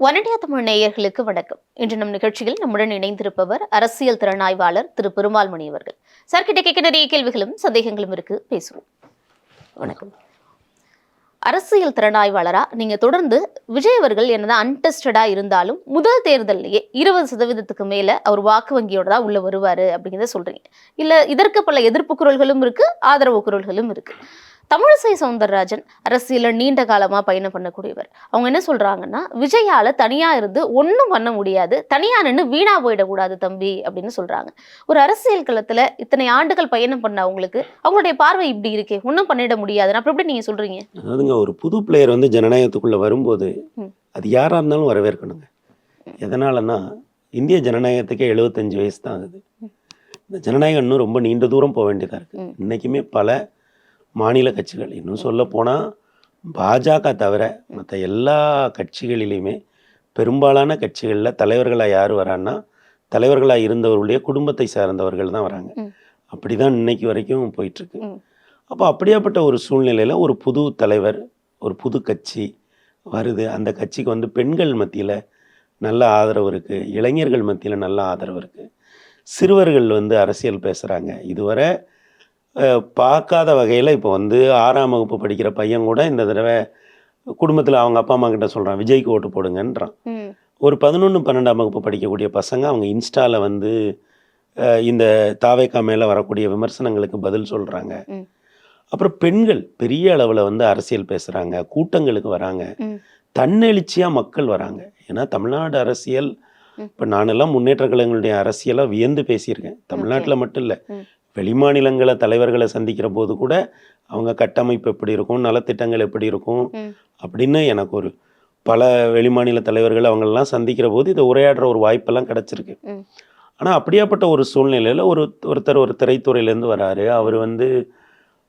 One India Tamil நேயர்களுக்கு வணக்கம். இன்று நம் நிகழ்ச்சியில் நம்முடன் இணைந்திருப்பவர் அரசியல் திறனாய்வாளர் திரு பெருமாள்மணி அவர்கள். சார் கிட்ட கேட்க நிறைய கேள்விகளும் சந்தேகங்களும் இருக்கு, பேசுவோம். வணக்கம். அரசியல் திறனாய்வாளரா நீங்க தொடர்ந்து விஜய் அவர்கள் என்னதான் அன்டெஸ்டடா இருந்தாலும் முதல் தேர்தலையே 20% மேல அவர் வாக்கு வங்கியோட தான் உள்ள வருவாரு அப்படிங்கிறத சொல்றீங்க. இல்ல இதற்கு பல எதிர்ப்பு குரல்களும் இருக்கு, ஆதரவு குரல்களும் இருக்கு. தமிழிசை சவுந்தரராஜன் அரசியல நீண்ட காலமா பயணம் பண்ணக்கூடியவர். அவங்க என்ன சொல்றாங்கன்னா, விஜயால தனியா இருந்து ஒன்னும் பண்ண முடியாது, தனியா நின்று வீணா போயிடக்கூடாது தம்பி அப்படின்னு சொல்றாங்க. ஒரு அரசியல் களத்துல இத்தனை ஆண்டுகள் பயணம் பண்ண அவங்களுக்கு அவங்களுடைய பார்வை இப்படி இருக்கே, ஒன்னும் பண்ணிட முடியாது, அப்ப எப்படி நீங்க சொல்றீங்க? அதாவதுங்க, ஒரு புது பிளேயர் வந்து ஜனநாயகத்துக்குள்ள வரும்போது அது யாரா இருந்தாலும் வரவேற்கணுங்க. எதனாலன்னா, இந்திய ஜனநாயகத்துக்கே 75 வயசு தான் ஆகுது. இந்த ஜனநாயகம் இன்னும் ரொம்ப நீண்ட தூரம் போக வேண்டியதா இருக்கு. இன்னைக்குமே பல மாநில கட்சிகள், இன்னும் சொல்ல போனால் பாஜக தவிர மற்ற எல்லா கட்சிகளிலையுமே பெரும்பாலான கட்சிகளில் தலைவர்களாக யார் வரான்னா, தலைவர்களாக இருந்தவர்களுடைய குடும்பத்தை சார்ந்தவர்கள் தான் வராங்க. அப்படி தான் இன்னைக்கு வரைக்கும் போயிட்டுருக்கு. அப்போ அப்படியாப்பட்ட ஒரு சூழ்நிலையில் ஒரு புது தலைவர், ஒரு புது கட்சி வருது. அந்த கட்சிக்கு வந்து பெண்கள் மத்தியில் நல்ல ஆதரவு இருக்குது, இளைஞர்கள் மத்தியில் நல்ல ஆதரவு இருக்குது, சிறுவர்கள் வந்து அரசியல் பேசுகிறாங்க. இதுவரை பார்க்காத வகையில் இப்போ வந்து 6ஆம் வகுப்பு படிக்கிற பையன் கூட இந்த தடவை குடும்பத்தில் அவங்க அப்பா அம்மா கிட்ட சொல்கிறான், விஜய்க்கு ஓட்டு போடுங்கன்றான். ஒரு 11, 12ஆம் வகுப்பு படிக்கக்கூடிய பசங்க அவங்க இன்ஸ்டாவில் வந்து இந்த தாவேக்கா மேலே வரக்கூடிய விமர்சனங்களுக்கு பதில் சொல்கிறாங்க. அப்புறம் பெண்கள் பெரிய அளவில் வந்து அரசியல் பேசுகிறாங்க, கூட்டங்களுக்கு வராங்க, தன்னெழுச்சியாக மக்கள் வராங்க. ஏன்னா தமிழ்நாடு அரசியல், இப்போ நானெல்லாம் முன்னேற்ற கழகங்களுடைய அரசியலாக வியந்து பேசியிருக்கேன். தமிழ்நாட்டில் மட்டும் இல்லை, வெளிமாநிலங்கள தலைவர்களை சந்திக்கிற போது கூட அவங்க கட்டமைப்பு எப்படி இருக்கும், நலத்திட்டங்கள் எப்படி இருக்கும் அப்படின்னு எனக்கு ஒரு பல வெளிமாநில தலைவர்கள் அவங்களெல்லாம் சந்திக்கிற போது இதை உரையாடுற ஒரு வாய்ப்பெல்லாம் கிடச்சிருக்கு. ஆனால் அப்படியாப்பட்ட ஒரு சூழ்நிலையில் ஒருத்தர் ஒரு திரைத்துறையிலேருந்து வராரு. அவர் வந்து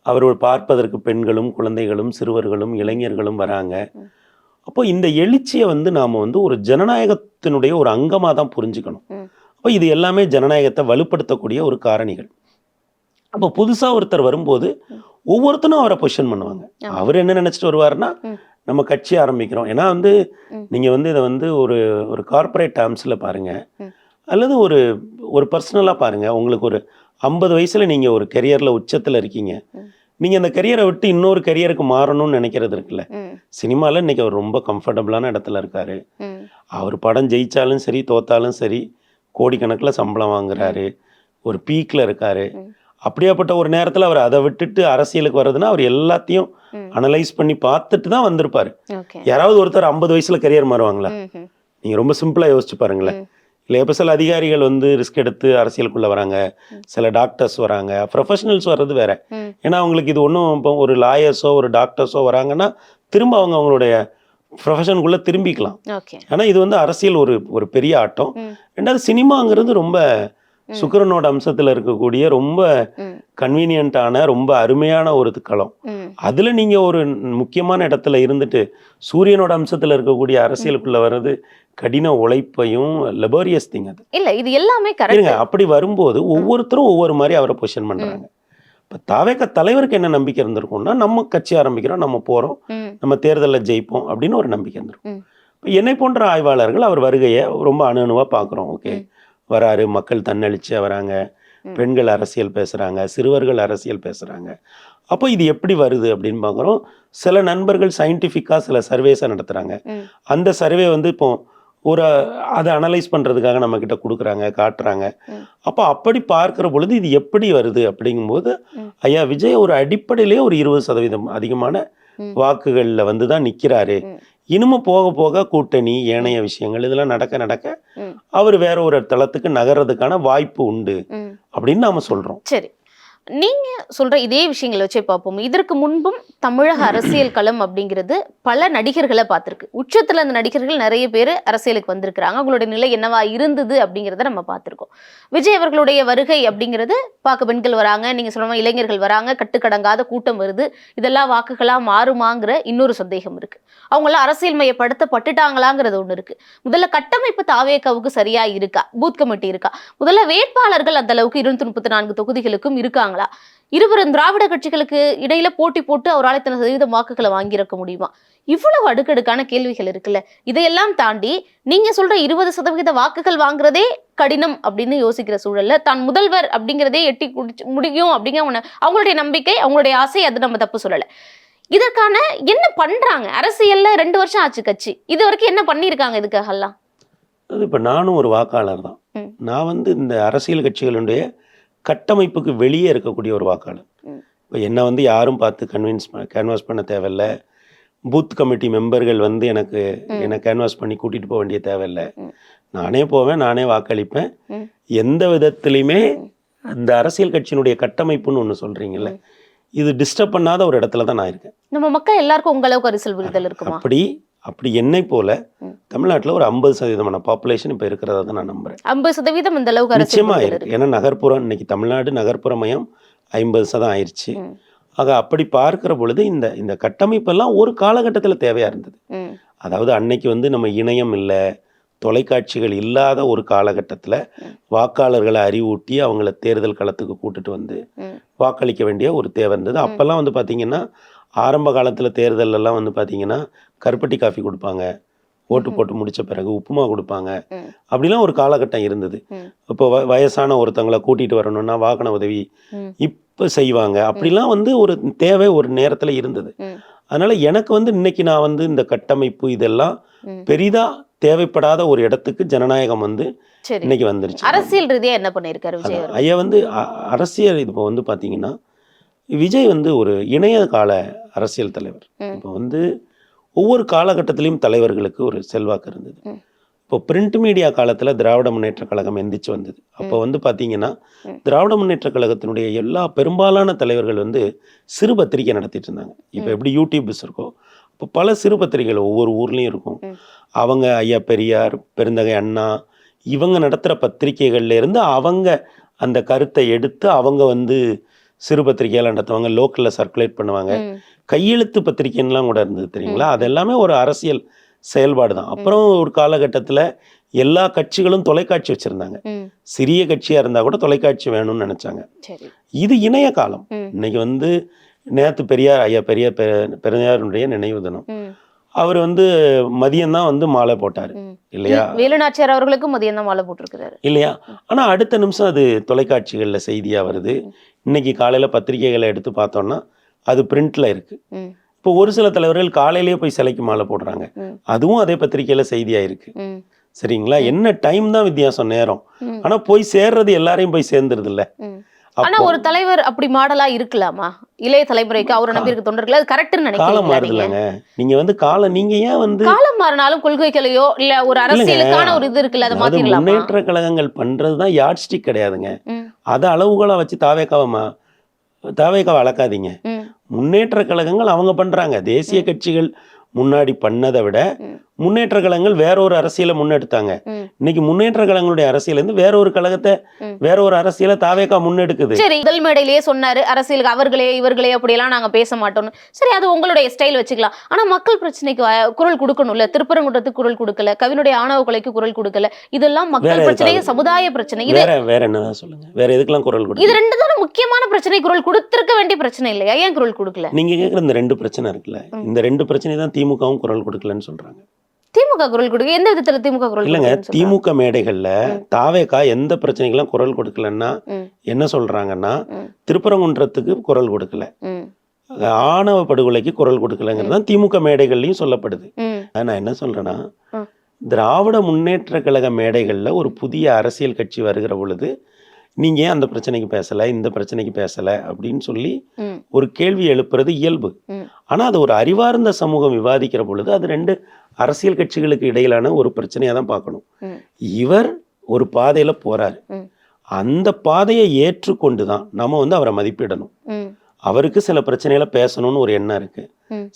அவர் பார்ப்பதற்கு பெண்களும் குழந்தைகளும் சிறுவர்களும் இளைஞர்களும் வராங்க. அப்போ இந்த எழுச்சியை வந்து நாம் வந்து ஒரு ஜனநாயகத்தினுடைய ஒரு அங்கமாக தான் புரிஞ்சுக்கணும். அப்போ இது எல்லாமே ஜனநாயகத்தை வலுப்படுத்தக்கூடிய ஒரு காரணிகள். அப்போ புதுசாக ஒருத்தர் வரும்போது ஒவ்வொருத்தரும் அவரை பொசிஷன் பண்ணுவாங்க. அவர் என்ன நினச்சிட்டு வருவாருன்னா, நம்ம கட்சி ஆரம்பிக்கிறோம். ஏன்னா வந்து நீங்கள் வந்து இதை வந்து ஒரு ஒரு கார்ப்பரேட் டேர்ம்ஸில் பாருங்கள், அல்லது ஒரு ஒரு பர்சனலாக பாருங்கள். உங்களுக்கு ஒரு 50 வயசில் நீங்கள் ஒரு கெரியரில் உச்சத்தில் இருக்கீங்க. நீங்கள் அந்த கெரியரை விட்டு இன்னொரு கெரியருக்கு மாறணும்னு நினைக்கிறது இருக்குல்ல. சினிமாவில் இன்றைக்கி அவர் ரொம்ப கம்ஃபர்டபுளான இடத்துல இருக்கார். அவர் படம் ஜெயித்தாலும் சரி தோத்தாலும் சரி கோடிக்கணக்கில் சம்பளம் வாங்குறாரு, ஒரு பீக்கில் இருக்கார். அப்படியாப்பட்ட ஒரு நேரத்தில் அவர் அதை விட்டுட்டு அரசியலுக்கு வர்றதுன்னா அவர் எல்லாத்தையும் அனலைஸ் பண்ணி பார்த்துட்டு தான் வந்திருப்பார். யாராவது ஒருத்தர் 50 வயசில் கெரியர் மாறுவாங்களா? நீங்கள் ரொம்ப சிம்பிளாக யோசிச்சு பாருங்களேன். இல்லை, இப்போ சில அதிகாரிகள் வந்து ரிஸ்க் எடுத்து அரசியலுக்குள்ளே வராங்க, சில டாக்டர்ஸ் வராங்க, ப்ரொஃபஷனல்ஸ் வர்றது வேற. ஏன்னா அவங்களுக்கு இது ஒன்றும், இப்போ ஒரு லாயர்ஸோ ஒரு டாக்டர்ஸோ வராங்கன்னா திரும்ப அவங்க அவங்களுடைய ப்ரொஃபஷனுக்குள்ளே திரும்பிக்கலாம். ஆனால் இது வந்து அரசியல் ஒரு ஒரு பெரிய ஆட்டம். ரெண்டாவது, சினிமாங்கிறது ரொம்ப சுக்கிரனோட அம்சத்தில் இருக்கக்கூடிய ரொம்ப கன்வீனியன்ட்டான ரொம்ப அருமையான ஒரு களம். அதில் நீங்கள் ஒரு முக்கியமான இடத்துல இருந்துட்டு சூரியனோட அம்சத்தில் இருக்கக்கூடிய அரசியலுக்குள்ள வர்றது கடின உழைப்பையும் லெபோரியஸ் திங். அது இல்லை, இது எல்லாமே அப்படி வரும்போது ஒவ்வொருத்தரும் ஒவ்வொரு மாதிரி அவரை பொசிஷன் பண்ணுறாங்க. இப்போ தாவேக்கா தலைவருக்கு என்ன நம்பிக்கை இருந்திருக்கும்னா, நம்ம கட்சி ஆரம்பிக்கிறோம், நம்ம போகிறோம், நம்ம தேர்தலில் ஜெயிப்போம் அப்படின்னு ஒரு நம்பிக்கை இருந்திருக்கும். இப்போ என்னை போன்ற ஆய்வாளர்கள் அவர் வருகையை ரொம்ப அணுவாக பார்க்குறோம். ஓகே, வராரு, மக்கள் தன்னெழுச்சியாக வராங்க, பெண்கள் அரசியல் பேசுகிறாங்க, சிறுவர்கள் அரசியல் பேசுகிறாங்க. அப்போ இது எப்படி வருது அப்படின்னு பார்க்குறோம். சில நண்பர்கள் சயின்டிஃபிக்காக சில சர்வேஸை நடத்துகிறாங்க. அந்த சர்வே வந்து இப்போ ஒரு அதை அனலைஸ் பண்ணுறதுக்காக நம்மக்கிட்ட கொடுக்குறாங்க, காட்டுறாங்க. அப்போ அப்படி பார்க்குற பொழுது இது எப்படி வருது அப்படிங்கும்போது, ஐயா விஜய் ஒரு அடிப்படையிலே ஒரு 20% அதிகமான வாக்குகளில் வந்து தான் நிற்கிறாரு. இனிமே போக போக கூட்டணி ஏனைய விஷயங்கள் இதெல்லாம் நடக்க நடக்க அவர் வேற ஒரு தளத்துக்கு நகர்றதுக்கான வாய்ப்பு உண்டு அப்படின்னு நாம சொல்றோம். சரி, நீங்க சொல்ற இதே விஷயங்களை வச்சே பார்ப்போம். இதற்கு முன்பும் தமிழக அரசியல் களம் அப்படிங்கிறது பல நடிகர்களை பார்த்திருக்கு. உச்சத்துல அந்த நடிகர்கள் நிறைய பேர் அரசியலுக்கு வந்திருக்கிறாங்க. அவங்களுடைய நிலை என்னவா இருந்தது அப்படிங்கிறத நம்ம பார்த்திருக்கோம். விஜய் அவர்களுடைய வருகை அப்படிங்கிறது பார்க்க பெண்கள் வராங்க, நீங்க சொல்ற இளைஞர்கள் வராங்க, கட்டுக்கடங்காத கூட்டம் வருது, இதெல்லாம் வாக்குகளா மாறுமாங்கிற இன்னொரு சந்தேகம் இருக்கு. அவங்களாம் அரசியல் மையப்படுத்தப்பட்டுட்டாங்களாங்கிறது ஒண்ணு இருக்கு. முதல்ல கட்டமைப்பு தாவேக்காவுக்கு சரியா இருக்கா? பூத் கமிட்டி இருக்கா? முதல்ல வேட்பாளர்கள் அந்த அளவுக்கு 234 தொகுதிகளுக்கும் இருக்காங்க. இருவரும் திராவிட கட்சிகளுக்கு இடையில போட்டி போட்டு அவரால் இத்தனை சதவீத வாக்குகளை வாங்கியிருக்க முடியுமா? இவ்வளவு அடுக்கடுக்கான கேள்விகள் இருக்குல்ல, இதையெல்லாம் தாண்டி நீங்க சொல்ற 20% வாக்குகள் வாங்குறதே கடினம் அப்படின்னு யோசிக்கிற சூழல்ல தான் முதல்வர் அப்படிங்கிறதே எட்டி முடியும் அப்படிங்கிற அவங்களுடைய நம்பிக்கை, அவங்களுடைய ஆசை, அது நம்ம தப்பு சொல்லல. இதற்கான என்ன பண்றாங்க? அரசியல்ல 2 வருஷம் ஆச்சு கட்சி, இது வரைக்கும் என்ன பண்ணிருக்காங்க இதுக்காகலாம்? அது இப்போ நானும் ஒரு வாக்காளர் தான். நான் வந்து இந்த அரசியல் கட்சிகளுடைய கட்டமைப்புக்கு வெளியே இருக்கக்கூடிய ஒரு வாக்காளர். இப்போ என்னை வந்து யாரும் பார்த்து கேன்வாஸ் பண்ண தேவையில்லை. பூத் கமிட்டி மெம்பர்கள் வந்து என்னை கேன்வாஸ் பண்ணி கூட்டிகிட்டு போக வேண்டிய தேவையில்லை. நானே போவேன், நானே வாக்களிப்பேன். எந்த விதத்துலையுமே அந்த அரசியல் கட்சியினுடைய கட்டமைப்புன்னு ஒன்று சொல்கிறீங்கல்ல, இது டிஸ்டர்ப் பண்ணாத ஒரு இடத்துல தான் நான் இருக்கேன். நம்ம மக்கள் எல்லாருக்கும் உங்க அளவுக்கு அரசியல் புரிதல் இருக்குமா? அப்படி என்னை போல தமிழ்நாட்டில் ஒரு 50% பாப்புலேஷன் இப்போ இருக்கிறதா தான் நான் நம்புறேன். 50% இந்த அளவுக்கு நிச்சயமா இருக்கு. ஏன்னா நகர்ப்புறம், இன்னைக்கு தமிழ்நாடு நகர்ப்புறமயம் 50% ஆயிடுச்சு. ஆக அப்படி பார்க்கிற பொழுது இந்த கட்டமைப்பெல்லாம் ஒரு காலகட்டத்தில் தேவையா இருந்தது. அதாவது அன்னைக்கு வந்து நம்ம இணையம் இல்லை, தொலைக்காட்சிகள் இல்லாத ஒரு காலகட்டத்தில் வாக்காளர்களை அறிவூட்டி அவங்கள தேர்தல் களத்துக்கு கூட்டிட்டு வந்து வாக்களிக்க வேண்டிய ஒரு தேவை இருந்தது. அப்போல்லாம் வந்து பார்த்தீங்கன்னா ஆரம்ப காலத்தில் தேர்தலெல்லாம் வந்து பார்த்தீங்கன்னா கருப்பட்டி காஃபி கொடுப்பாங்க, ஓட்டு போட்டு முடித்த பிறகு உப்புமா கொடுப்பாங்க, அப்படிலாம் ஒரு காலகட்டம் இருந்தது. இப்போ வயசான ஒருத்தவங்களை கூட்டிகிட்டு வரணும்னா வாகன உதவி இப்போ செய்வாங்க. அப்படிலாம் வந்து ஒரு தேவை ஒரு நேரத்தில் இருந்தது. அதனால் எனக்கு வந்து இன்னைக்கு நான் வந்து இந்த கட்டமைப்பு இதெல்லாம் பெரிதாக தேவைப்படாத ஒரு இடத்துக்கு ஜனநாயகம் வந்து இன்னைக்கு வந்துருச்சு. அரசியல் ரீதியாக என்ன பண்ணியிருக்காரு விஜய்? ஐயா வந்து அரசியல் இப்போ வந்து பார்த்தீங்கன்னா விஜய் வந்து ஒரு இணைய கால அரசியல் தலைவர். இப்போ வந்து ஒவ்வொரு காலகட்டத்திலையும் தலைவர்களுக்கு ஒரு செல்வாக்கு இருந்தது. இப்போ பிரிண்ட் மீடியா காலத்தில் திராவிட முன்னேற்ற கழகம் எந்திரிச்சு வந்தது. அப்போ வந்து பார்த்தீங்கன்னா திராவிட முன்னேற்ற கழகத்தினுடைய எல்லா பெரும்பாலான தலைவர்கள் வந்து சிறு பத்திரிகை நடத்திட்டு இருந்தாங்க. இப்போ எப்படி யூடியூப்ஸ் இருக்கோ, இப்போ பல சிறு பத்திரிகைகள் ஒவ்வொரு ஊர்லேயும் இருக்கும். அவங்க ஐயா பெரியார், பெருந்தகை அண்ணா இவங்க நடத்துகிற பத்திரிகைகள்லேருந்து அவங்க அந்த கருத்தை எடுத்து அவங்க வந்து சிறு பத்திரிகையெல்லாம் நடத்துவாங்க, லோக்கலில் சர்க்குலேட் பண்ணுவாங்க. கையெழுத்து பத்திரிகைலாம் கூட இருந்தது தெரியுங்களா? அது எல்லாமே ஒரு அரசியல் செயல்பாடு தான். அப்புறம் ஒரு காலகட்டத்தில் எல்லா கட்சிகளும் தொலைக்காட்சி வச்சுருந்தாங்க. சிறிய கட்சியாக இருந்தால் கூட தொலைக்காட்சி வேணும்னு நினச்சாங்க. இது இணைய காலம். இன்னைக்கு வந்து நேற்று பெரியார் ஐயா பெரியாருடைய நினைவு தினம். அவர் வந்து மதியம்தான் வந்து மாலை போட்டார் இல்லையா? வேலுநாச்சியார் அவர்களுக்கும் மதியம் தான் மாலை போட்டிருக்கிறாரு இல்லையா? ஆனால் அடுத்த நிமிஷம் அது தொலைக்காட்சிகளில் செய்தியாக வருது. இன்னைக்கு காலையில் பத்திரிகைகளை எடுத்து பார்த்தோம்னா அது பிரிண்ட்ல இருக்கு. இப்போ ஒரு சில தலைவர்கள் காலையிலேயே போய் சிலைக்கு மாலை போடுறாங்க, அதுவும் அதே பத்திரிகையில செய்தியா இருக்கு. சரிங்களா? என்ன டைம் தான் வித்தியாசம், நேரம். ஆனா போய் சேர்றது எல்லாரையும் போய் சேர்ந்துருது இல்ல. ஆனா ஒரு தலைவர் அப்படி மாடலா இருக்கலாமா? இளைய தலைமுறைக்கு அவரை நம்பி இருக்க தொண்டர்கள் அது கரெக்ட்னு நினைக்கிறீங்களா? காலம் மாறுதுலங்க. நீங்க வந்து நீங்க ஏன் வந்து காலம் மாறினாலும் கொள்கைகளையோ இல்ல ஒரு அரசியலுக்கான ஒரு இது இருக்குல்ல, அதை மாத்திரலாமா? முன்னேற்ற கழகங்கள் பண்றதுதான் யார்ட் ஸ்டிக் கிடையாதுங்க. அதை அளவுகளா வச்சு தாவேக்காவை அளக்காதீங்க. முன்னேற்ற கழகங்கள் அவங்க பண்றாங்க. தேசிய கட்சிகள் முன்னாடி பண்ணதை விட முன்னேற்ற கழகங்கள் வேற ஒரு அரசியலை முன்னெடுத்தாங்க. இன்னைக்கு முன்னேற்ற கழகங்களுடைய அரசியல் இருந்து வேற ஒரு கழகத்தை, வேற ஒரு அரசியலை தாவேக்கா முன்னெடுக்குது. சரி, முதல் மேடையிலேயே சொன்னாரு அரசியலுக்கு அவர்களே இவர்களே அப்படியெல்லாம் நாங்க பேச மாட்டோம்னு. சரி, அது உங்களுடைய ஸ்டைல் வச்சுக்கலாம். ஆனா மக்கள் பிரச்சனைக்கு குரல் கொடுக்கணும்ல. திருப்பரங்குன்றத்துக்கு குரல் கொடுக்கல, கவினுடைய ஆணவ கொலைக்கு குரல் கொடுக்கல. இதெல்லாம் மக்கள் பிரச்சனை, சமுதாய பிரச்சனை. வேற என்னதான் சொல்லுங்க, வேற எதுக்கெல்லாம் குரல் கொடுக்க? இது ரெண்டு தான முக்கியமான பிரச்சனை. குரல் கொடுத்திருக்க வேண்டிய பிரச்சனை இல்லையா? ஏன் குரல் கொடுக்கல? நீங்க கேக்குற இந்த ரெண்டு பிரச்சனை இருக்குல்ல, இந்த ரெண்டு பிரச்சனை தான் திமுகவும் குரல் கொடுக்கலன்னு சொல்றாங்க. திமுக குரல் கொடுக்க எந்த விதத்துல திமுக குரல் இல்லைங்க? திமுக மேடைகள்ல தாவேக்கா எந்த பிரச்சனைக்கெல்லாம் குரல் கொடுக்கலன்னா என்ன சொல்றாங்கன்னா, திருப்பரங்குன்றத்துக்கு குரல் கொடுக்கல, ஆணவ படுகொலைக்கு குரல் கொடுக்கலங்கிறது தான் திமுக மேடைகள்லயும் சொல்லப்படுது. நான் என்ன சொல்றேன்னா, திராவிட முன்னேற்ற கழக மேடைகள்ல ஒரு புதிய அரசியல் கட்சி வருகிற பொழுது நீங்க ஏன் அந்த பிரச்சனைக்கு பேசல, இந்த பிரச்சனைக்கு பேசல அப்படின்னு சொல்லி ஒரு கேள்வி எழுப்புறது இயல்பு. ஆனா அது ஒரு அறிவார்ந்த சமூகம் விவாதிக்கிற பொழுது அது ரெண்டு அரசியல் கட்சிகளுக்கு இடையிலான ஒரு பிரச்சனையா தான் பார்க்கணும். இவர் ஒரு பாதையில போறாரு, அந்த பாதையை ஏற்றுக்கொண்டுதான் நம்ம வந்து அவரை மதிப்பிடணும். அவருக்கு சில பிரச்சனைகளை பேசணும்னு ஒரு எண்ணம் இருக்கு,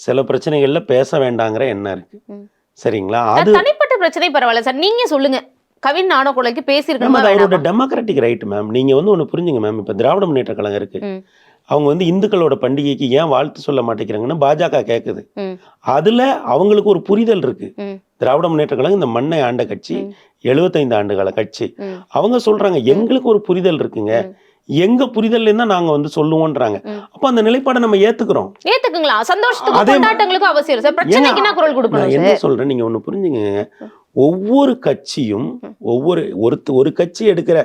சில பிரச்சனைகள்ல பேச வேண்டாங்கிற எண்ணம் இருக்கு. சரிங்களா? அது தனிப்பட்ட பிரச்சனை பரவாயில்ல சார், நீங்க சொல்லுங்க. கவின் ஆணவ கொலைக்கு பேசியிருக்கணும், அவரோட டெமோக்ராட்டிக் ரைட் மேம். நீங்க வந்து ஒண்ணு புரிஞ்சுங்க மேம். இப்ப திராவிட முன்னேற்ற கழகம் இருக்கு, அவங்க வந்து இந்துக்களோட பண்டிகைக்கு ஏன் வாழ்த்து சொல்ல மாட்டேங்கிறாங்கன்னு பாஜக கேக்குது. அதுல அவங்களுக்கு ஒரு புரிதல் இருக்கு. திராவிட முன்னேற்ற கழகம் இந்த மண்ணை ஆண்ட கட்சி, 75 ஆண்டுகால கட்சி. அவங்க சொல்றாங்க எங்களுக்கு ஒரு புரிதல் இருக்குங்க, எங்க புரிதல்ல இருந்தா நாங்க வந்து சொல்லுவோன்றாங்க. அப்ப அந்த நிலைப்பாடை நம்ம ஏத்துக்கிறோம். ஏத்துக்குங்களா? சந்தோஷத்துக்கும் கொண்டாட்டங்களுக்கும் அவசியம் சார். பிரச்சனைக்குன்னா குரல் நான் கொடுக்கணும் என்ன சார். சொல்றேன், நீங்க ஒண்ணு புரிஞ்சுங்க. ஒவ்வொரு கட்சியும் ஒரு கட்சி எடுக்கிற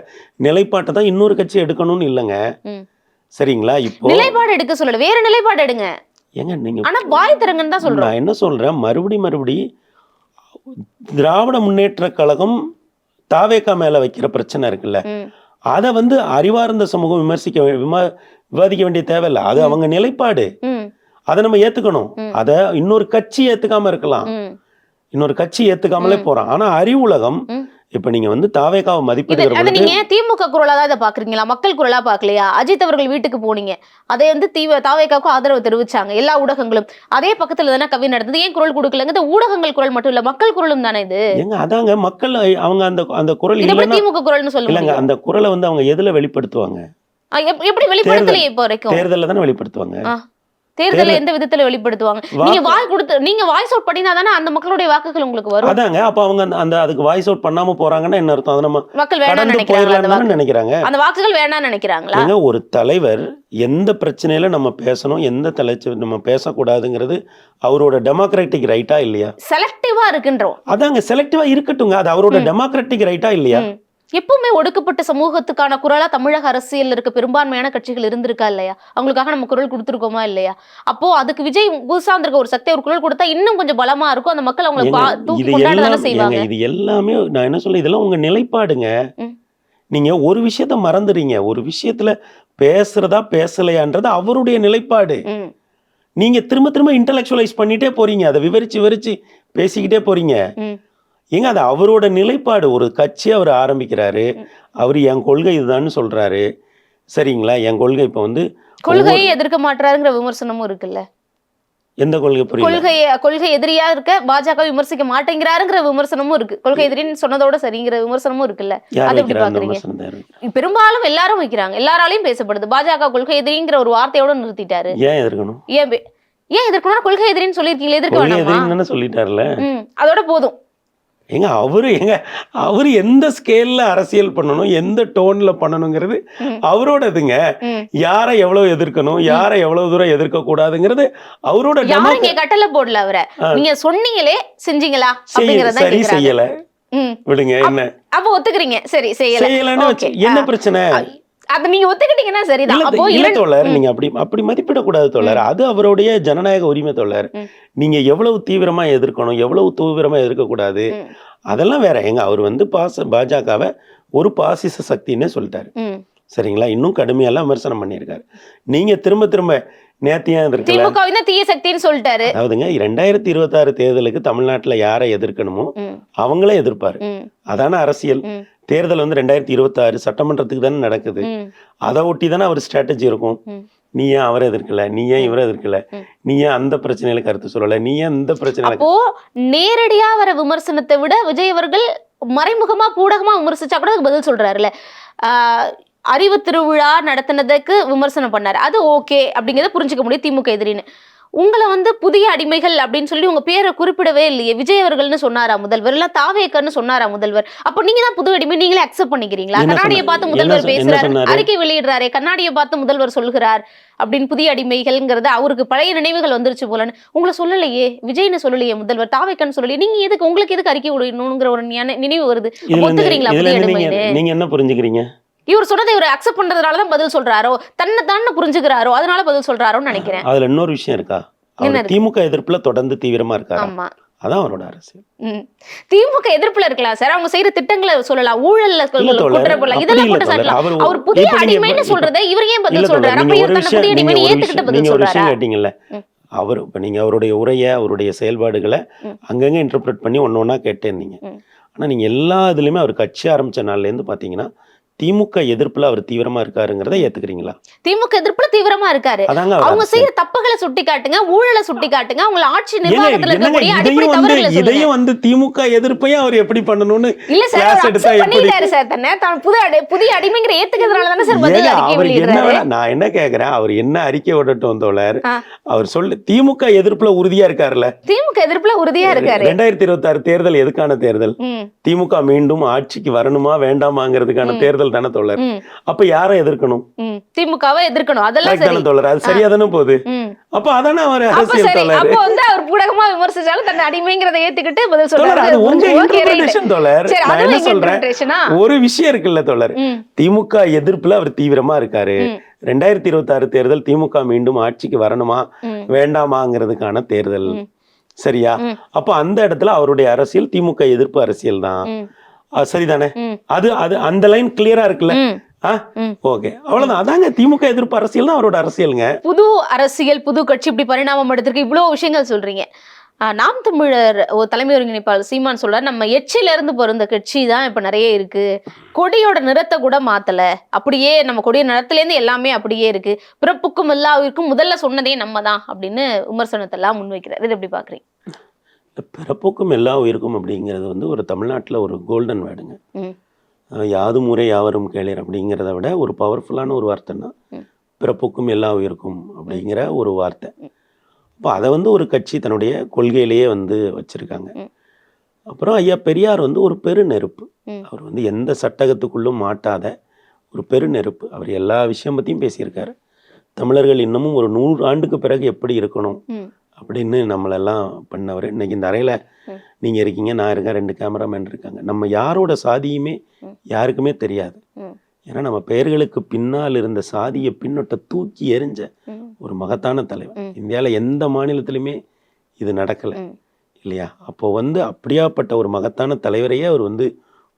நிலைப்பாட்டை தான் இன்னொரு கட்சி எடுக்கணும்னு இல்லைங்க. சரிங்களா? இப்போ நிலைப்பாடு எடுக்க சொல்லல, வேற நிலைப்பாடு எடுங்க. ஏங்க நீங்க ஆனா வாய் திறங்கன்னு தான் சொல்றோம். நான் என்ன சொல்றேன், மறுபடி திராவிட முன்னேற்ற கழகம் தாவேகா மேல வைக்கிற பிரச்சனை இருக்குல்ல, அதை வந்து அறிவார்ந்த சமூகம் விவாதிக்க வேண்டிய தேவையில்லை. அது அவங்க நிலைப்பாடு, அதை நம்ம ஏத்துக்கணும். அதை இன்னொரு கட்சி ஏத்துக்காம இருக்கலாம், இன்னொரு கட்சி ஏத்துக்காமலே போறான். ஆனா அறிவுலகம் இப்ப நீங்க வந்து தாவேகாவை மதிப்பிடுகிற அது நீங்க திமுக குரலா தான் இதை பாக்குறீங்களா? மக்கள் குரலா பாக்கலையா? அஜித் அவர்கள் வீட்டுக்கு போனீங்க, அதை வந்து தாவேகாவுக்கு ஆதரவு தெரிவிச்சாங்க எல்லா ஊடகங்களும். அதே பக்கத்துல தானே கவி நடந்தது. ஏன் குரல் கொடுக்கலங்க? ஊடகங்கள் குரல் மட்டும் இல்ல, மக்கள் குரலும் தானே இது. ஏங்க அதாங்க மக்கள் அவங்க அந்த குரல் இல்லைன்னா திமுக குரல்னு சொல்லுங்க. இல்லங்க, அந்த குரலை வந்து அவங்க எதுல வெளிப்படுத்துவாங்க? எப்படி வெளிப்படுத்தலையே இப்போ வரைக்கும்? தேர்தல்ல தானே வெளிப்படுத்துவாங்க. தேர்தலை எந்த விதத்துல வெளிப்படுத்துவாங்க? நீங்க வாய்ஸ் அவுட் பண்ணினா தானே அந்த மக்களுடைய வாக்குகள் உங்களுக்கு வரும். அதாங்க, அப்ப அவங்க அந்த அதுக்கு வாய்ஸ் அவுட் பண்ணாம போறாங்கன்னா என்ன அர்த்தம்? அதை நம்ம மக்கள் வேணாம்னு நினைக்கிறாங்க. அந்த வாக்குகள் வேணாம்னு நினைக்கிறாங்களா? ஒரு தலைவர் எந்த பிரச்சனையில நம்ம பேசணும், எந்த தலைச்சு நம்ம பேசக்கூடாதுங்கிறது அவரோட டெமோக்ராட்டிக் ரைட்டா இல்லையா? செலக்டிவா இருக்குன்றோம். அதாங்க, செலக்டிவா இருக்கட்டுங்க, அது அவரோட டெமோக்ராட்டிக் ரைட்டா இல்லையா? எப்பவுமே ஒடுக்கப்பட்ட சமூகத்துக்கான குரலா தமிழக அரசியல் இருக்க பெரும்பான்மையான கட்சிகள் இருந்திருக்கா இல்லையா? அவங்களுக்காக நம்ம குரல் கொடுத்துருக்கோமா இல்லையா? அப்போ அதுக்கு விஜய் புதுசாந்திருக்க ஒரு சக்தி ஒரு குரல் கொடுத்தா இன்னும் கொஞ்சம் பலமா இருக்கும். அந்த மக்கள் அவங்களை தூக்கி கொண்டாட செய்வாங்க. இது எல்லாமே நான் என்ன சொல்ல, இதெல்லாம் உங்க நிலைப்பாடுங்க. நீங்க ஒரு விஷயத்த மறந்துறீங்க. ஒரு விஷயத்துல பேசுறதா பேசலையான்றது அவருடைய நிலைப்பாடு. நீங்க திரும்ப இன்டலெக்சுவலைஸ் பண்ணிட்டே போறீங்க, அதை விவரிச்சு பேசிக்கிட்டே போறீங்க. ஏங்க அது அவரோட நிலைப்பாடு. ஒரு கட்சி அவர் ஆரம்பிக்கிறாரு, அவர் என் கொள்கை இதுதான்னு சொல்றாரு. சரிங்களா? என் கொள்கை இப்ப வந்து கொள்கையை எதிர்க்க மாட்டாருங்கிற விமர்சனமும் இருக்குல்ல. எந்த கொள்கை? புரியல. கொள்கை எதிரியா இருக்க பாஜக விமர்சிக்க மாட்டேங்கிறாருங்கிற விமர்சனமும் இருக்கு. கொள்கை எதிரின்னு சொன்னதோட சரிங்கிற விமர்சனமும் இருக்குல்ல. அது எப்படி பாக்குறீங்க? பெரும்பாலும் எல்லாரும் வைக்கிறாங்க, எல்லாராலையும் பேசப்படுது. பாஜக கொள்கை எதிரிங்கிற ஒரு வார்த்தையோட நிறுத்திட்டாரு. ஏன் எதிர்க்கணும்? ஏன் எதிர்க்கணும்? கொள்கை எதிரின்னு சொல்லிருக்கீங்களே, எதிர்க்க வேணாமா? சொல்லிட்டாருல, அதோட போதும். ஏங்க அவரு எந்த ஸ்கேல்ல அரசியல் பண்ணணும், எந்த டோன்ல பண்ணணுங்கிறது அவரோடதுங்க. யாரை எவ்வளவு எதிர்க்கணும், யாரை எவ்வளவு தூரம் எதிர்க்க கூடாதுங்கிறது அவரோட. கட்டளை போடல அவரை, நீங்க சொன்னீங்களே, செஞ்சீங்களா? சரி, செய்யல விடுங்க. என்ன அப்ப ஒத்துக்கிறீங்க? சரி, செய்யலன்னு என்ன பிரச்சனை? அத நீங்க ஒத்துக்கிட்டீங்கன்னா சரிதான். அப்போ இல்ல தோழர், நீங்க அப்படி மதிப்பிடக்கூடாது தோழர். அது அவருடைய ஜனநாயக உரிமை தோழர். நீங்க எவ்வளவு தீவிரமா எதிர்க்கணும், எவ்வளவு தீவிரமா எதிர்க்கக்கூடாது, அதெல்லாம் வேற. எங்க அவர் வந்து பாஜகவை ஒரு பாசிச சக்தின்னு சொல்லிட்டாரு. சரிங்களா? இன்னும் கடுமையெல்லாம் விமர்சனம் பண்ணியிருக்காரு. நீங்க திரும்ப நேத்தியா திமுக தீய சக்தின்னு சொல்லிட்டாரு. அதாவதுங்க, 2026 தேர்தலுக்கு தமிழ்நாட்டுல யாரை எதிர்க்கணுமோ அவங்களே எதிர்ப்பாரு. அதான அரசியல். தேர்தல் வந்து 2026 சட்டமன்றத்துக்கு தானே நடக்குது. அதை ஒட்டி தானே அவர் ஸ்ட்ராட்டஜி இருக்கும். நீ ஏன் அவரை எதிர்க்கல, நீ ஏன் இவரை எதிர்க்கல, நீ ஏன் அந்த பிரச்சனையில கருத்து சொல்லல, நீ ஏன் இந்த பிரச்சனையில. அப்போ நேரடியா வர விமர்சனத்தை விட விஜய் அவர்கள் மறைமுகமா பூடகமா விமர்சிச்சா கூட பதில் சொல்றாருல்ல. அறிவு திருவிழா நடத்தினதுக்கு விமர்சனம் பண்ணாரு, அது ஓகே அப்படிங்கிறத புரிஞ்சுக்க முடியும் திமுக எதிரின்னு. உங்களை வந்து புதிய அடிமைகள் அப்படின்னு சொல்லி உங்க பேரை குறிப்பிடவே இல்லையே. விஜய் அவர்கள்னு சொன்னாரா முதல்வர், இல்ல தாவேக்கர்னு சொன்னாரா முதல்வர்? அப்ப நீங்க தான் புது அடிமை, நீங்களே அக்செப்ட் பண்ணிக்கிறீங்களா? கண்ணாடியை பார்த்து முதல்வர் பேசுறாரு, அறிக்கை வெளியிடுறாரு, கண்ணாடியை பார்த்து முதல்வர் சொல்லுகிறார் அப்படின்னு புதிய அடிமைகள்ங்கிறது அவருக்கு பழைய நினைவுகள் வந்துருச்சு போலன்னு. உங்களை சொல்லலையே, விஜய்னு சொல்லலையே, முதல்வர் தாவேக்கர்னு சொல்லலையே, நீங்க எதுக்கு, உங்களுக்கு எதுக்கு அறிக்கை விடணுங்கிற ஒரு நினைவு வருது. ஒத்துக்கிறீங்களா புதிய அடிமைன்னு? நீங்க என்ன புரிஞ்சுக்கிறீங்க? இவர் சொன்னதை இவர் அக்செப்ட் பண்றதுனாலதான் பதில் சொல்றாரோ, தன்னை புரிஞ்சுக்கிறாரோ, அதனால பதில் சொல்றாரோன்னு நினைக்கிறேன். அதுல இன்னொரு விஷயம் இருக்கா, திமுக எதிர்ப்புல தொடர்ந்து தீவிரமா இருக்காரு. அதான் அவரோட அரசியல். திமுக எதிர்ப்புல இருக்கலாம் சார், அவங்க செய்யற திட்டங்களை சொல்லலாம், ஊழல்ல குற்றப்படலாம், இதெல்லாம் போட்டு சொல்லலாம். அவர் புதிய அடிமைன்னு சொல்றதை இவர் ஏன் பதில் சொல்றாரு? அப்ப இவர் தன்னை புதிய அடிமைன்னு ஏத்துக்கிட்டு பதில் சொல்றாரா? கேட்டீங்கல்ல, அவர் இப்ப நீங்க அவருடைய உரையை, அவருடைய செயல்பாடுகளை அங்கங்க இன்டர்பிரட் பண்ணி ஒன்னொன்னா கேட்டேன்னீங்க. ஆனா நீங்க எல்லா இதுலயுமே அவர் கட்சி ஆரம்பிச்ச நாள்ல இருந்து பாத்தீங்கன்னா திமுக எதிர்ப்புல அவர் தீவிரமா இருக்காருங்கிறத ஏத்துக்கிறீங்களா? திமுக எதிர்ப்புல தீவிரமா இருக்காரு. அவங்க செய்யற தப்புகளை சுட்டி காட்டுங்க, ஊழலை சுட்டி காட்டுங்க, அவங்க ஆட்சி நிர்வாகத்துல இருக்கக்கூடிய அடிப்படை தவறுகளை சொல்லுங்க. இதையும் வந்து திமுக எதிர்ப்பையும் அவர் எப்படி பண்ணணும்னு இல்ல சார், அக்செப்ட் பண்ணிட்டாரு சார். தான் புதிய அடிமைங்கிற ஏத்துக்கிறதுனால தானே சார் பதில் அறிக்கை வெளியிடுறாரு. நான் என்ன கேக்குறேன், அவர் என்ன அறிக்கை விடட்டும் தோழர், அவர் சொல்லு திமுக எதிர்ப்புல உறுதியா இருக்காருல்ல. திமுக எதிர்ப்புல உறுதியா இருக்காரு. 2026 தேர்தல் எதுக்கான தேர்தல்? திமுக மீண்டும் ஆட்சிக்கு வரணுமா வேண்டாமாங்கிறதுக்கான தேர்தல் தேர்தல் தானே தோழர். ம். அப்ப யாரை எதிர்க்கணும்? திமுகவை எதிர்க்கணும், அதெல்லாம் Correct தானே சரி. தோழர், அது சரியா தானே போகுது. ம். அப்ப அதானே அவர் அப்ப அரசியல் சரி, தோழர். அப்ப வந்து அவர் ஊடகமா விமர்சிச்சாலும் தன்னை அடிமைங்கிறத ஏத்துக்கிட்டு பதில் தோழர், சொல்றாரு. அது உங்க புரிஞ்சு, okay, right. இன்டர்பிரேஷன் தோழர். சரி, நான் அதுவும் என்ன எங்க சொல்றேன், interpretation-ஆ? ஒரு விஷயம் இருக்குல்ல தோழர், ம். திமுக எதிர்ப்புல அவர் தீவிரமா இருக்காரு. 2026 தேர்தல் திமுக மீண்டும் ஆட்சிக்கு வரணுமா வேண்டாமாங்கிறதுக்கான தேர்தல், சரியா? அப்ப அந்த இடத்துல அவருடைய அரசியல் திமுக எதிர்ப்பு அரசியல் தான், சரிதானே? அது அது அந்த லைன் கிளியரா இருக்குல்ல. ஓகே, அவ்வளவுதான். அதாங்க திமுக எதிர்ப்பு அரசியல் தான் அவரோட அரசியலுங்க. புது அரசியல், புது கட்சி இப்படி பரிணாமம் எடுத்திருக்கு, இவ்வளவு விஷயங்கள் சொல்றீங்க. நாம் தமிழர் ஒரு தலைமை ஒருங்கிணைப்பாளர் சீமான் சொல்றாரு, நம்ம எச்சில இருந்து பிறந்த கட்சி தான் இப்ப நிறைய இருக்கு, கொடியோட நிறத்தை கூட மாத்தல, அப்படியே நம்ம கொடிய நிறத்துல இருந்து எல்லாமே அப்படியே இருக்கு, பிறப்புக்கும் எல்லாருக்கும் முதல்ல சொன்னதே நம்ம தான் அப்படின்னு விமர்சனத்தை எல்லாம் முன்வைக்கிறார். இது எப்படி பாக்குறீங்க? பிறப்புக்கும் எல்லா உயிருக்கும் அப்படிங்கிறது வந்து ஒரு தமிழ்நாட்டில் ஒரு கோல்டன் வேர்டுங்க. யாதும் ஊரே யாவரும் கேளீர் அப்படிங்கிறத விட ஒரு பவர்ஃபுல்லான ஒரு வார்த்தைன்னா பிறப்புக்கும் எல்லா உயிருக்கும் அப்படிங்கிற ஒரு வார்த்தை. அப்போ அதை வந்து ஒரு கட்சி தன்னுடைய கொள்கையிலேயே வந்து வச்சிருக்காங்க. அப்புறம் ஐயா பெரியார் வந்து ஒரு பெருநெருப்பு. அவர் வந்து எந்த சட்டகத்துக்குள்ளும் மாட்டாத ஒரு பெருநெருப்பு. அவர் எல்லா விஷயம் பற்றியும் பேசியிருக்காரு. தமிழர்கள் இன்னமும் ஒரு 100 ஆண்டுக்கு பிறகு எப்படி இருக்கணும் அப்படின்னு நம்மளெல்லாம் பண்ணவர். இன்னைக்கு இந்த அறையில் நீங்கள் இருக்கீங்க, நான் இருக்கேன், 2 கேமராமேன் இருக்காங்க. நம்ம யாரோட சாதியுமே யாருக்குமே தெரியாது. ஏன்னா நம்ம பெயர்களுக்கு பின்னால் இருந்த சாதியை பின்னொட்ட தூக்கி எறிஞ்ச ஒரு மகத்தான தலைவர். இந்தியாவில் எந்த மாநிலத்திலுமே இது நடக்கலை இல்லையா? அப்போ வந்து அப்படியாப்பட்ட ஒரு மகத்தான தலைவரையே அவர் வந்து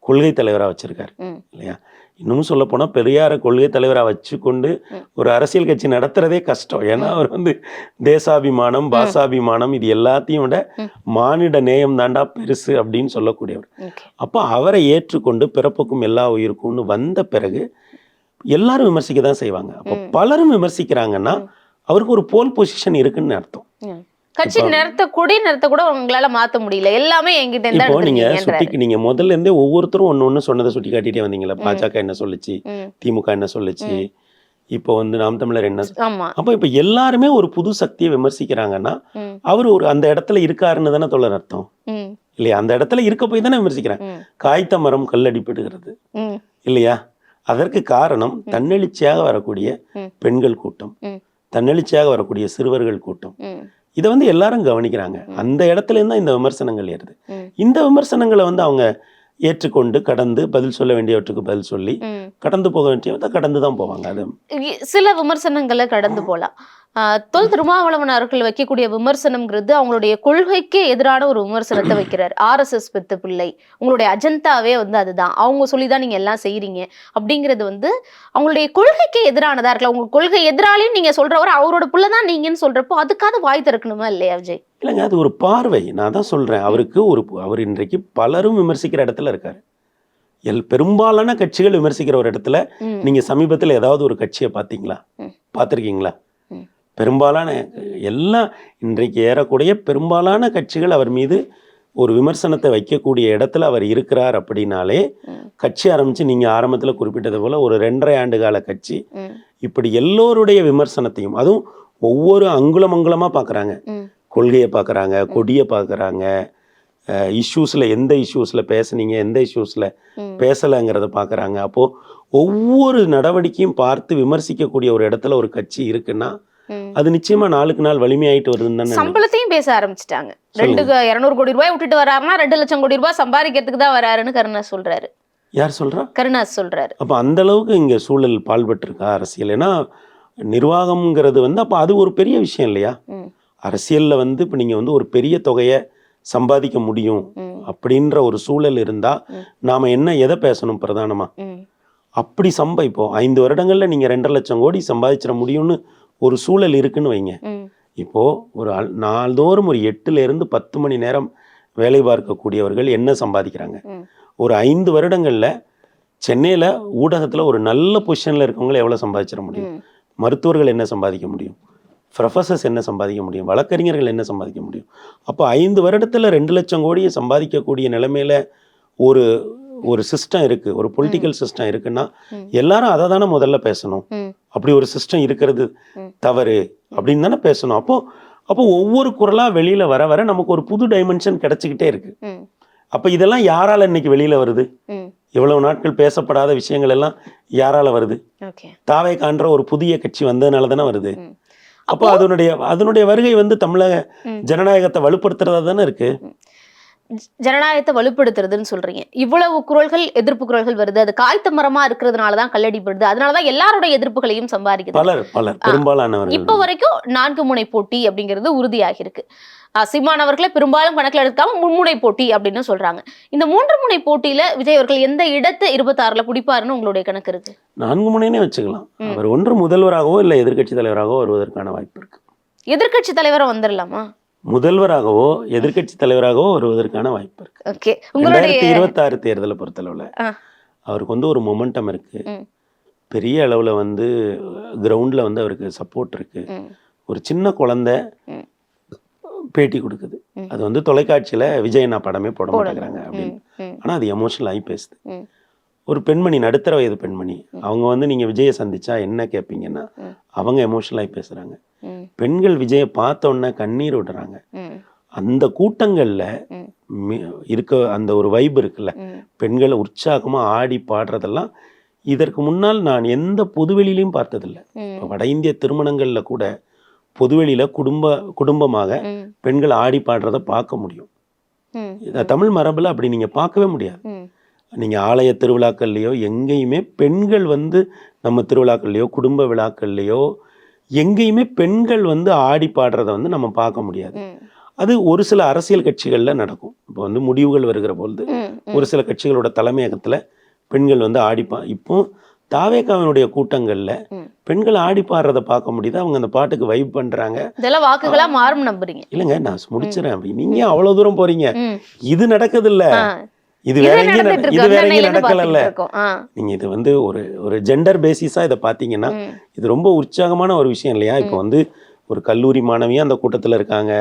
கொள்கை தலைவராக வச்சிருக்காரு இல்லையா? இன்னும் சொல்ல போனால் பெரியாரை கொள்கை தலைவராக வச்சுக்கொண்டு ஒரு அரசியல் கட்சி நடத்துறதே கஷ்டம். ஏன்னா அவர் வந்து தேசாபிமானம், பாசாபிமானம் இது எல்லாத்தையும் விட மானிட நேயம் தாண்டா பெருசு அப்படின்னு சொல்லக்கூடியவர். அப்போ அவரை ஏற்றுக்கொண்டு பிறப்புக்கும் எல்லா உயிருக்கும்னு வந்த பிறகு எல்லாரும் விமர்சிக்க தான் செய்வாங்க. அப்போ பலரும் விமர்சிக்கிறாங்கன்னா அவருக்கு ஒரு போல் பொசிஷன் இருக்குன்னு அர்த்தம். கட்சி நிறத்தை கூட உங்களால மாத்த முடியல, எல்லாமே என்கிட்ட இப்போ நீங்க முதல்ல இருந்தே ஒவ்வொருத்தரும் ஒண்ணு சொன்னதை சுட்டி காட்டிட்டே வந்தீங்களா? பாஜக என்ன சொல்லுச்சு, திமுக என்ன சொல்லுச்சு, இப்போ வந்து நாம் தமிழர் என்ன. அப்ப இப்ப எல்லாருமே ஒரு புது சக்தியை விமர்சிக்கிறாங்கன்னா அவர் ஒரு அந்த இடத்துல இருக்காருன்னு தானே தோழர் அர்த்தம் இல்லையா? அந்த இடத்துல இருக்க போய் தானே விமர்சிக்கிறாங்க. காய்த்த மரம் கல்லடிப்படுகிறது இல்லையா? அதற்கு காரணம் தன்னெழுச்சியாக வரக்கூடிய பெண்கள் கூட்டம், தன்னெழுச்சியாக வரக்கூடிய சிறுவர்கள் கூட்டம். இதை வந்து எல்லாரும் கவனிக்கிறாங்க. அந்த இடத்துல இருந்தா இந்த விமர்சனங்கள் ஏறுது. இந்த விமர்சனங்களை வந்து அவங்க ஏற்றுக்கொண்டு கடந்து பதில் சொல்ல வேண்டியவற்றுக்கு பதில் சொல்லி கடந்து போக வேண்டியவற்றை கடந்து தான் போவாங்க. அது சில விமர்சனங்களை கடந்து போகலாம். தொல் திருமாவளவன் அவர்கள் வைக்கக்கூடிய விமர்சனம்ங்கிறது அவங்களுடைய கொள்கைக்கு எதிரான ஒரு விமர்சனத்தை வைக்கிறார். RSS பெத்த பிள்ளை, உங்களுடைய அஜெண்டாவே வந்து அதுதான், அவங்க சொல்லிதான் நீங்க எல்லாம் செய்யறீங்க அப்படிங்கிறது வந்து அவங்களுடைய கொள்கைக்கு எதிரானதா இருக்கல. உங்க கொள்கை எதிராளின்னு நீங்க சொல்றவர் அவரோட பிள்ளைதான் நீங்கன்னு சொல்றப்போ அதுக்காக வாய் திறக்கணுமா இல்லையா விஜய்? இல்லைங்க, அது ஒரு பார்வை. நான் தான் சொல்றேன், அவருக்கு அவர் இன்றைக்கு பலரும் விமர்சிக்கிற இடத்துல இருக்காரு. பெரும்பாலான கட்சிகள் விமர்சிக்கிற ஒரு இடத்துல நீங்க சமீபத்தில் ஏதாவது ஒரு கட்சியை பார்த்தீங்களா? பார்த்துருக்கீங்களா? பெரும்பாலான எல்லாம் இன்றைக்கு ஏறக்கூடிய பெரும்பாலான கட்சிகள் அவர் மீது ஒரு விமர்சனத்தை வைக்கக்கூடிய இடத்துல அவர் இருக்கிறார். அப்படின்னாலே கட்சி ஆரம்பிச்சு நீங்க ஆரம்பத்துல குறிப்பிட்டது போல ஒரு 2.5 ஆண்டு கால கட்சி இப்படி எல்லோருடைய விமர்சனத்தையும், அதுவும் ஒவ்வொரு அங்குலமா பார்க்குறாங்க. கொள்கையை பார்க்குறாங்க, கொடியை பார்க்குறாங்க, இஷ்யூஸ்ல எந்த இஷ்யூஸ்ல பேசுனீங்க, எந்த இஷ்யூஸ்ல பேசலைங்கிறத பார்க்குறாங்க. அப்போ ஒவ்வொரு நடவடிக்கையும் பார்த்து விமர்சிக்கக்கூடிய ஒரு இடத்துல ஒரு கட்சி இருக்குன்னா அது நிச்சயமா நாளுக்கு நாள் வலிமையாயிட்டு வருதுன்னு தானே. சம்பளத்தையும் பேச ஆரம்பிச்சிட்டாங்க. 200 கோடி ரூபாய் விட்டுட்டு வராருன்னா 2 லட்சம் கோடி ரூபாய் சம்பாதிக்கிறதுக்கு தான் வராருன்னு கருணாஸ் சொல்றாரு. யார் சொல்றா? கருணாஸ் சொல்றாரு. அப்ப அந்த அளவுக்கு இங்க சூழல் பால்பட்டு இருக்கா அரசியல்? ஏன்னா நிர்வாகம்ங்கிறது வந்து அப்ப அது ஒரு பெரிய விஷயம் இல்லையா? அரசியல்ல வந்து இப்ப நீங்க வந்து ஒரு பெரிய தொகையை சம்பாதிக்க முடியும் அப்படின்ற ஒரு சூழல் இருந்தா நாம என்ன எதை பேசணும் பிரதானமா? அப்படி இப்போ 5 வருடங்கள்ல நீங்க 2.5 லட்சம் கோடி சம்பாதிச்சிட முடியும்னு ஒரு சூழல் இருக்குன்னு வைங்க. இப்போ ஒரு நாள்தோறும் ஒரு 8ல இருந்து 10 மணி நேரம் வேலை பார்க்கக்கூடியவர்கள் என்ன சம்பாதிக்கிறாங்க? ஒரு 5 வருடங்கள்ல சென்னையில ஊடகத்துல ஒரு நல்ல பொசிஷன்ல இருக்கவங்களை எவ்வளவு சம்பாதிச்சிட முடியும்? மருத்துவர்கள் என்ன சம்பாதிக்க முடியும்? ப்ரொஃபஸர்ஸ் என்ன சம்பாதிக்க முடியும்? வழக்கறிஞர்கள் என்ன சம்பாதிக்க முடியும்? அப்போ 5 வருடத்துல 2 லட்சம் கோடியை சம்பாதிக்கக்கூடிய நிலைமையில ஒரு சிஸ்டம் இருக்கு, ஒரு பொலிட்டிக்கல் சிஸ்டம் இருக்குன்னா எல்லாரும் அதை தானே முதல்ல பேசணும். அப்படி ஒரு சிஸ்டம் இருக்கிறது தவறு அப்படின்னு தானே பேசணும். அப்போ ஒவ்வொரு குரலா வெளியில வர வர நமக்கு ஒரு புது டைமென்ஷன் கிடைச்சிக்கிட்டே இருக்கு. அப்ப இதெல்லாம் யாரால இன்னைக்கு வெளியில வருது? இவ்வளவு நாட்கள் பேசப்படாத விஷயங்கள் எல்லாம் யாரால வருது? ஓகே. தாவேகான்ற ஒரு புதிய கட்சி வந்ததுனால தானே வருது. அப்போ அதனுடைய வருகை வந்து தமிழக ஜனநாயகத்தை வலுப்படுத்துறதா தானே இருக்கு. ஜனநாயகத்தை வலுப்படுத்துறதுன்னு சொல்றீங்க. இவ்வளவு குரல்கள், எதிர்ப்பு குரல்கள் வருது. அது காய்த்த மரமா இருக்கிறதுனாலதான் கல்லடிப்படுது. அதனாலதான் எல்லாருடைய எதிர்ப்புகளையும் சம்பாதிக்குது. பலர் பெரும்பாலானவர்கள். இப்ப வரைக்கும் 4 முனை போட்டி அப்படிங்கிறது உறுதியாகி இருக்கு. சீமான் அவர்களை பெரும்பாலும் கணக்கில் எடுக்காம மும்முனை போட்டி அப்படின்னு சொல்றாங்க. இந்த 3 முனை போட்டியில விஜய் அவர்கள் எந்த இடத்தை 26ல பிடிப்பாருன்னு உங்களுடைய கணக்கு இருக்கு? 4 முனைனே வச்சுக்கலாம். அவர் ஒன்று முதல்வராகவோ இல்ல எதிர்க்கட்சி தலைவராகவோ வருவதற்கான வாய்ப்பு இருக்கு. எதிர்க்கட்சி தலைவரை வந்துடலாமா? முதல்வராகவோ எதிர்க்கட்சி தலைவராகவோ வருவதற்கான வாய்ப்பு இருக்கு. ஓகே. 2026 தேர்தலை பொறுத்தளவுல அவருக்கு வந்து ஒரு மொமெண்டம் இருக்கு. பெரிய அளவுல வந்து கிரவுண்ட்ல வந்து அவருக்கு சப்போர்ட் இருக்கு. ஒரு சின்ன குழந்தை பேட்டி கொடுக்குது. அது வந்து தொலைக்காட்சியில விஜய் நான் படமே போட மாட்டேங்கிறாங்க அப்படின்னு. ஆனா அது எமோஷனல் ஆகி பேசுது. ஒரு பெண்மணி, நடுத்தர வயது பெண்மணி, அவங்க வந்து நீங்க விஜயை சந்திச்சா என்ன கேட்பீங்கன்னா அவங்க எமோஷனல் ஆகி பேசுறாங்க. பெண்கள் விஜயை பார்த்த உடனே கண்ணீர் விடுறாங்க. அந்த கூட்டங்கள்ல இருக்க அந்த ஒரு வைப் இருக்குல்ல, பெண்களை உற்சாகமா ஆடி பாடுறதெல்லாம் இதற்கு முன்னால் நான் எந்த பொதுவெளியிலையும் பார்த்ததில்லை. வட இந்திய திருமணங்கள்ல கூட பொதுவெளியில குடும்பமாக பெண்கள் ஆடி பாடுறத பார்க்க முடியும். தமிழ் மரபுல அப்படி நீங்க பார்க்கவே முடியாது. நீங்க ஆலய திருவிழாக்கள்லையோ எங்கேயுமே பெண்கள் வந்து நம்ம திருவிழாக்கள்லையோ குடும்ப விழாக்கள்லையோ எங்கேயுமே பெண்கள் வந்து ஆடி பாடுறத வந்து நம்ம பார்க்க முடியாது. அது ஒரு சில அரசியல் கட்சிகள்ல நடக்கும். இப்போ வந்து முடிவுகள் வருகிற பொழுது ஒரு சில கட்சிகளோட தலைமையகத்துல பெண்கள் வந்து இப்போ தாவேகாவினுடைய கூட்டங்கள்ல பெண்கள் ஆடி பாடுறத பார்க்க முடியுது. அவங்க அந்த பாட்டுக்கு வைப் பண்றாங்க. இதெல்லாம் வாக்குகளா மாறும் நம்புறீங்க? இல்லங்க, நான் முடிச்சிடறேன். அப்படி நீங்க அவ்வளவு தூரம் போறீங்க. இது நடக்குது இல்ல, இது வேற எங்கேயும் நடக்கல. நீங்க இது வந்து ஒரு ஜெண்டர் பேசிஸா இதை பாத்தீங்கன்னா இது ரொம்ப உற்சாகமான ஒரு விஷயம் இல்லையா? இப்போ வந்து ஒரு கல்லூரி மாணவியா அந்த கூட்டத்துல இருக்காங்க,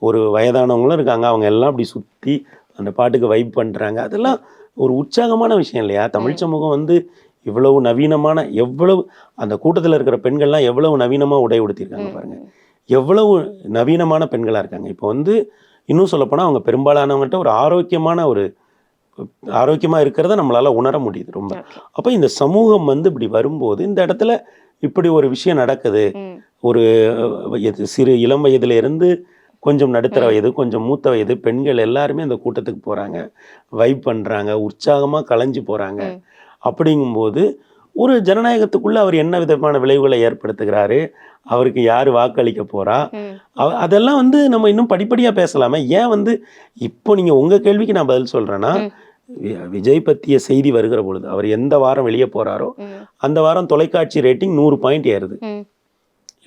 ஒரு வயதானவங்களும் இருக்காங்க. அவங்க எல்லாம் அப்படி சுத்தி அந்த பாட்டுக்கு வைப் பண்றாங்க. அதெல்லாம் ஒரு உற்சாகமான விஷயம் இல்லையா? தமிழ் சமூகம் வந்து இவ்வளவு நவீனமான, எவ்வளவு அந்த கூட்டத்தில் இருக்கிற பெண்கள்லாம் எவ்வளவு நவீனமாக உடை உடுத்திருக்காங்க பாருங்க. எவ்வளவு நவீனமான பெண்களாக இருக்காங்க. இப்போ வந்து இன்னும் சொல்லப்போனால் அவங்க பெரும்பாலானவங்கள்ட்ட ஒரு ஆரோக்கியமாக இருக்கிறத நம்மளால உணர முடியுது ரொம்ப. அப்போ இந்த சமூகம் வந்து இப்படி வரும்போது இந்த இடத்துல இப்படி ஒரு விஷயம் நடக்குது. ஒரு சிறு இளம் வயதுல இருந்து கொஞ்சம் நடுத்தர வயது, கொஞ்சம் மூத்த வயது பெண்கள் எல்லாருமே அந்த கூட்டத்துக்கு போறாங்க, வைப் பண்றாங்க, உற்சாகமா கலைஞ்சு போறாங்க. அப்படிங்கும்போது ஒரு ஜனநாயகத்துக்குள்ள அவர் என்ன விதமான விளைவுகளை ஏற்படுத்துகிறாரு, அவருக்கு யாரு வாக்களிக்க போறா, அதெல்லாம் வந்து நம்ம இன்னும் படிப்படியா பேசலாமே. ஏன் வந்து இப்போ நீங்க உங்க கேள்விக்கு நான் பதில் சொல்றேன்னா, விஜய் பற்றிய செய்தி வருகிற பொழுது அவர் எந்த வாரம் வெளியே போறாரோ அந்த வாரம் தொலைக்காட்சி ரேட்டிங் 100 பாயிண்ட் ஏறுது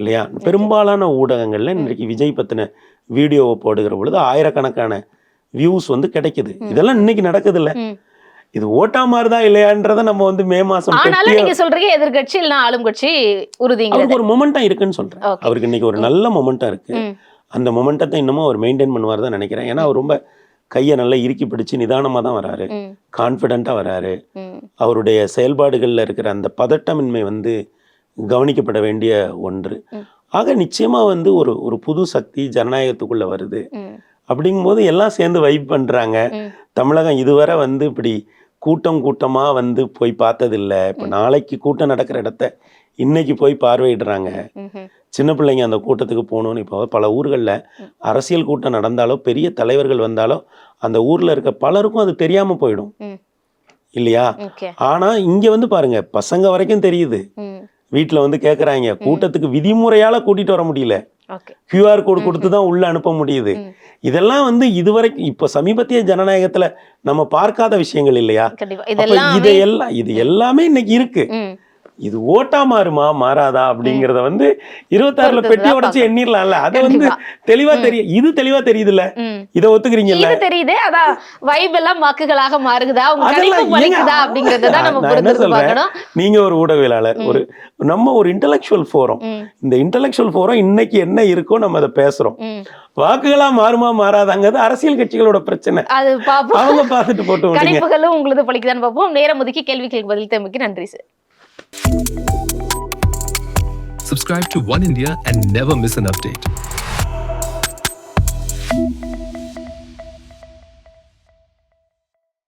இல்லையா? பெரும்பாலான ஊடகங்கள்ல இன்றைக்கு விஜய் பத்தின வீடியோவை போடுகிற பொழுது ஆயிரக்கணக்கான வியூஸ் வந்து கிடைக்குது. இதெல்லாம் இன்னைக்கு நடக்குது இல்ல. இது ஓட்டா மாறுதா இல்லையான்றத நம்ம வந்து மே மாசம் நீங்க சொல்றீங்க எதிர்கட்சி இல்ல ஆளும் கட்சி உறுதிங்க. அவருக்கு ஒரு மொமெண்டம் இருக்குன்னு சொல்றேன். அவருக்கு இன்னைக்கு ஒரு நல்ல மொமெண்டம் இருக்கு. அந்த மொமெண்டத்தை இன்னமும் அவர் மெயின்டைன் பண்ணுவார் தான் நினைக்கிறேன். ஏன்னா அவர் ரொம்ப கையை நல்லா இறுக்கி பிடிச்சு நிதானமாக தான் வராரு, கான்ஃபிடென்ட்டாக வராரு. அவருடைய செயல்பாடுகளில் இருக்கிற அந்த பதட்டமின்மை வந்து கவனிக்கப்பட வேண்டிய ஒன்று. ஆக நிச்சயமா வந்து ஒரு புது சக்தி ஜனநாயகத்துக்குள்ள வருது. அப்படிங்கும்போது எல்லாம் சேர்ந்து வைப் பண்றாங்க. தமிழகம் இதுவரை வந்து இப்படி கூட்டமா வந்து போய் பார்த்ததில்லை. இப்போ நாளைக்கு கூட்டம் நடக்கிற இடத்த இன்னைக்கு போய் பார்வையிடுறாங்க. சின்ன பிள்ளைங்க அந்த கூட்டத்துக்கு போகணும்னு. இப்போ பல ஊர்களில் அரசியல் கூட்டம் நடந்தாலோ பெரிய தலைவர்கள் வந்தாலோ அந்த ஊர்ல இருக்க பலருக்கும் அது தெரியாம போயிடும் இல்லையா? ஆனா இங்க வந்து பாருங்க, பசங்க வரைக்கும் தெரியுது. வீட்டுல வந்து கேக்குறாங்க, கூட்டத்துக்கு விதிமுறையால கூட்டிட்டு வர முடியல, QR கோடு கொடுத்து தான் உள்ள அனுப்ப முடியுது. இதெல்லாம் வந்து இதுவரைக்கும் இப்ப சமீபத்திய ஜனநாயகத்துல நம்ம பார்க்காத விஷயங்கள் இல்லையா? இது எல்லாமே இன்னைக்கு இருக்கு. இது ஓட்டா மாறுமா மாறாதா அப்படிங்கறத வந்து 26ல பெட்டி உடைச்சு எண்ணிரலாம்ல. அத வந்து தெளிவா தெரியும். இது தெளிவா தெரியுதுல்ல, இத ஒத்துக்கிறீங்கல்ல? இது தெரியுது. அத வைப் எல்லாம் வாக்குகளாக மாறுகுதா, உங்க கணிப்பு பலிக்குதா அப்படிங்கறத தான் நம்ம புரிந்து பார்க்கணும். நீங்க ஒரு ஊடகவியலாளர், நம்ம ஒரு இன்டெலெக்சுவல் ஃபோரம். இந்த இன்டெலெக்சுவல் ஃபோரம் இன்னைக்கு என்ன இருக்கோ நம்ம அதை பேசுறோம். வாக்குகளா மாறுமா மாறாதாங்கிறது அரசியல் கட்சிகளோட பிரச்சனை. அது பாப்போம், அவங்க பார்த்துட்டு போட்டு கணிப்புகளும் உங்களுக்கு பலிக்குதான்னு பார்ப்போம். நேரம் ஒதுக்கி கேள்விகளுக்கு பதில் தந்தமைக்கு நன்றி sir. Subscribe to One India and never miss an update.